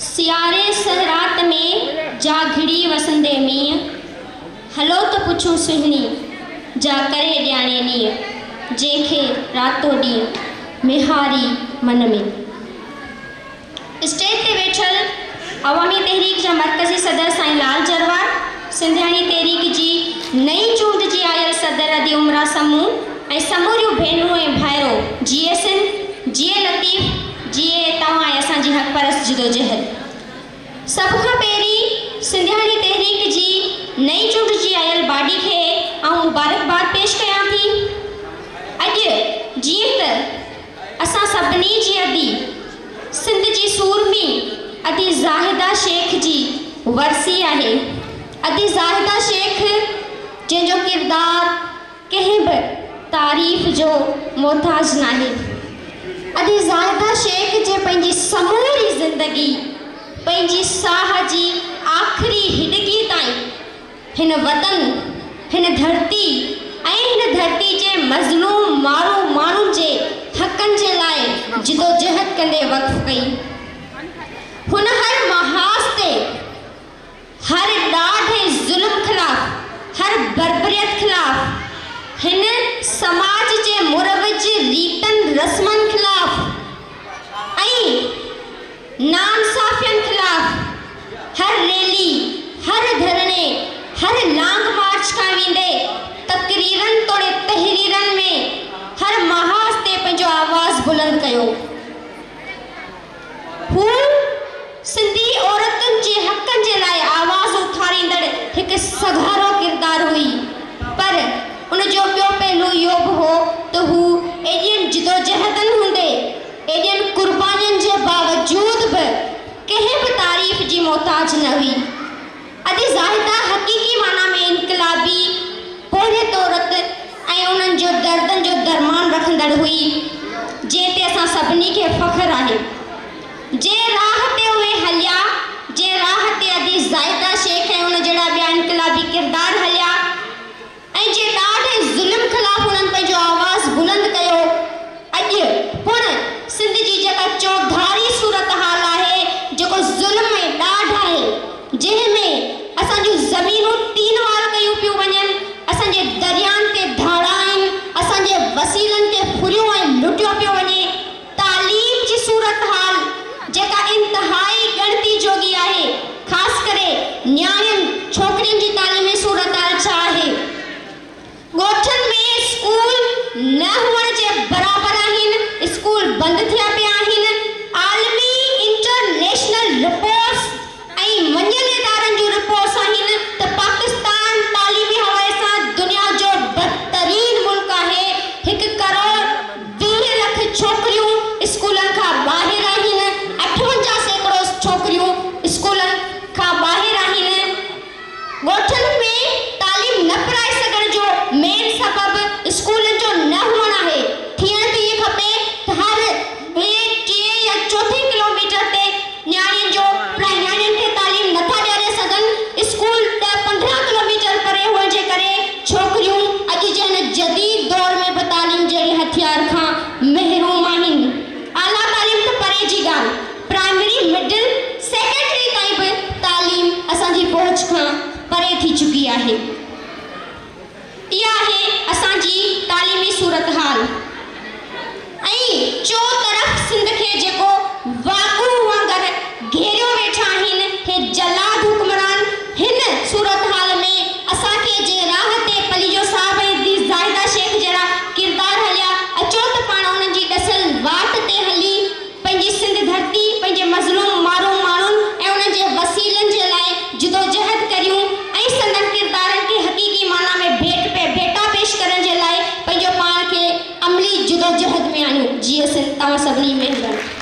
सियारे सहरात में जा घिड़ी वसंदे मींह, हलो तो पुछूं सुहिणी जा करे ॼाणे नीअ, जंहिंखे रातो ॾींहुं मिहारी मन में। स्टेज ते वेठल अवामी तहरीक जा मरकज़ी सदर साईं लाल जरवार, सिंधियाणी तहरीक जी नई चूंडजी आयल सदर अदी उमरा समूह ऐं समूरियूं भेनरूं ऐं भाइरो जिए सिंध, जिए लतीफ़, जिए तव्हां ऐं असांजी हक़परस्त जिदोजहद। सभ खां पहिरीं सिंधियाणी तहरीक जी नई चूंडजी आयल बाडी खे आउं मुबारकबाद पेश कयां थी। अॼु जीअं त असां सभिनी जी अदी सिंध जी सूरमी अदी ज़ाहिदा शेख जी वरसी आहे। अदी ज़ाहिदा शेख जंहिंजो किरदार कंहिं बि तारीफ़ जो मोहताज नाहे। अदी ज़ाहिदा शेख जे पंहिंजी समूरी ज़िंदगी, पंहिंजी साह जी आख़िरी हिदगी ताईं हिन वतन, हिन धरती ऐं हिन धरती जे मज़लूम माण्हुनि जे हक़नि जे लाइ जिदोजहद कंदे वक़्फ़ कई। हुन हर महाज़ ते, हर ॾाढे ज़ुल्म ख़िलाफ़, हर बर्बरियत ख़िलाफ़, हिन समाज जे मुरवज रीतनि रस्मनि ख़िलाफ़ ऐं नाइंसाफ़ियनि ख़िलाफ़ हर रैली, हर धरणे, हर लॉन्ग मार्च खां वेंदे तक़रीरनि तोड़े तहरीरनि में हर महाज़ ते पंहिंजो आवाज़ बुलंद कयो। हू सिंधी औरतुनि जे हक़नि जे लाइ आवाज़ उथारींदड़ हिकु सघारो किरदार हुई, पर उनजो ॿियो पहलू इहो बि हो त हू एॾियनि जिदोजहदनि हूंदे, एॾियनि क़ुर्बानियुनि जे बावजूद बि कंहिं बि तारीफ़ जी मोहताज न हुई। अदी ज़ाहिदा हक़ीक़ी माना में इनकलाबी पोरियत औरत ऐं उन्हनि जो दर्दनि जो दरमान रखंदड़ हुई, जंहिं ते असां सभिनी खे फ़ख्रु आहे। जे राह ते उहे हलिया, जे राह ते अदी ज़ाहिदा शेख ऐं उन जहिड़ा ॿिया इनकलाबी किरदार हलिया ऐं जे ॾाढे ज़ुल्म ख़िलाफ़ उन्हनि पंहिंजो आवाज़ बुलंद कयो, अॼु हुन सिंध जी जेका चौधारी सूरत हाल आहे, जेको ज़ुल्म ऐं ॾाढ आहे, जंहिंमें असांजूं ज़मीनूं तीनवार कयूं पियूं वञनि, असांजे दरियानि ते धाड़ा आहिनि, असांजे वसीलनि ते फुरियूं ऐं लुटियो पियो वञे, तालीम जी सूरत हाल जेका इंतिहाई गणती जोगी आहे, ख़ासि करे न्याणियुनि छोकिरियुनि जी तालीमी सूरत हाल छा आहे। ॻोठनि में स्कूल न हुअण जे बराबरि आहिनि, स्कूल बंदि थिया पिया आहिनि। आलमी इंटरनेशनल रिपोर्ट्स ऐं मञियल इदारनि जूं रिपोर्ट्स आहिनि त पाकिस्तान तालीमी हवाले सां दुनिया जो बदतरीन मुल्क आहे। 1 करोड़ 20 लख छोकिरियूं स्कूलनि खां ॿाहिरि आहिनि, 58% छोकिरियूं स्कूलनि खां ॿाहिरि आहिनि। ॻोठनि में तालीम न पढ़ाए सघण जो मेन सबबु स्कूलनि जो न हुअणु आहे। थियण त इहे खपे त हर 2 या 4 किलोमीटर ते न्याणियुनि खे तालीम नथा ॾियारे सघनि। स्कूल 10-15 किलोमीटर परे हुअण जे करे छोकिरियूं अॼु जे हिन जदीद दौर में बि तालीम जहिड़े हथियार खां महरूम आहिनि। आला तालीम त परे जी ॻाल्हि, प्राइमरी, मिडिल, सेकेंडरी ताईं बि तालीम असांजी पहुच खां परे थी चुकी आहे। इहा आहे असांजी तालीमी सूरत हाल ऐं चौतरफ़ सिंध खे जेको वाक़ू वांगुरु घेरियो वेठा आहिनि हे जलाद हुक्मरान। हिन सूरत हाल में असांखे जे राह ते पलीजो साहब ऐं अदी ज़ाहिदा शेख जहिड़ा किरदार हलिया, अचो त पाण उन्हनि जी ॾसल वाट ते हली पंहिंजी सिंध धरती, पंहिंजे मज़लूम माण्हुनि ऐं उन्हनि जे वसीलनि जे लाइ जिदोजहद करियूं ऐं संदन किरदारनि खे हक़ीक़ी माना में भेटा पेश करण जे लाइ पंहिंजो पाण खे अमली जिदोजहद में आणियूं। जी सिंध, तव्हां सभिनी महिरबानी।